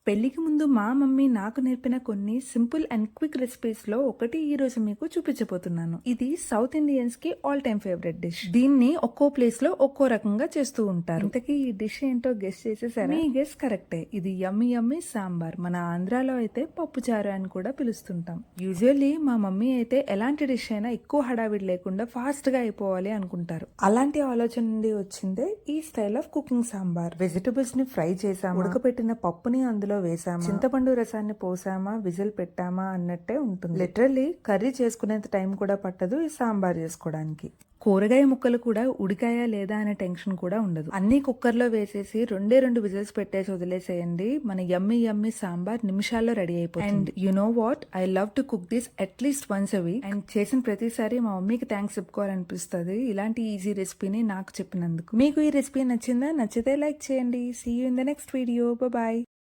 పెళ్లికి ముందు మా మమ్మీ నాకు నేర్పిన కొన్ని సింపుల్ అండ్ క్విక్ రెసిపీస్ లో ఒకటి ఈ రోజు మీకు చూపించబోతున్నాను. ఇది సౌత్ ఇండియన్స్ కి ఆల్ టైమ్ ఫేవరెట్ డిష్. దీన్ని ఒక్కో ప్లేస్ లో ఒక్కో రకంగా చేస్తూ ఉంటారు. ఇంతకీ ఈ డిష్ ఏంటో గెస్ చేసేసారా? మీ గెస్ కరెక్టే. ఇది యమ్మీ యమ్మీ సాంబార్. మన ఆంధ్రాలో అయితే పప్పుచారు అని కూడా పిలుస్తుంటాం. యూజువల్లీ మా మమ్మీ అయితే ఎలాంటి డిష్ అయినా ఎక్కువ హడావిడి లేకుండా ఫాస్ట్ గా అయిపోవాలి అనుకుంటారు. అలాంటి ఆలోచన నుండి వచ్చిందే ఈ style of cooking sambar. Vegetables ని ఫ్రై చేసాము, ఉడకపెట్టిన పప్పుని అందులో వేసామా, చింతపండు రసాన్ని పోసామా, విజిల్ పెట్టామా అన్నట్టే ఉంటుంది. లిటరల్లీ కర్రీ చేసుకునేంత టైం కూడా పట్టదు ఈ సాంబార్ చేసుకోవడానికి. కూరగాయ ముక్కలు కూడా ఉడికాయా లేదా అనే టెన్షన్ కూడా ఉండదు. అన్ని కుక్కర్లో వేసేసి రెండు విజిల్స్ పెట్టేసి వదిలేసేయండి. మన యమ్మీ యమ్మీ సాంబార్ నిమిషాల్లో రెడీ అయిపోతుంది. And you know what, I love to cook this at least once a week. And చేసిన ప్రతిసారి మా మమ్మీకి థ్యాంక్స్ చెప్పుకోవాలనిపిస్తుంది ఇలాంటి ఈజీ రెసిపీని నాకు చెప్పినందుకు. మీకు ఈ రెసిపీ నచ్చిందా? నచ్చితే లైక్ చేయండి. See you in the next video. Bye.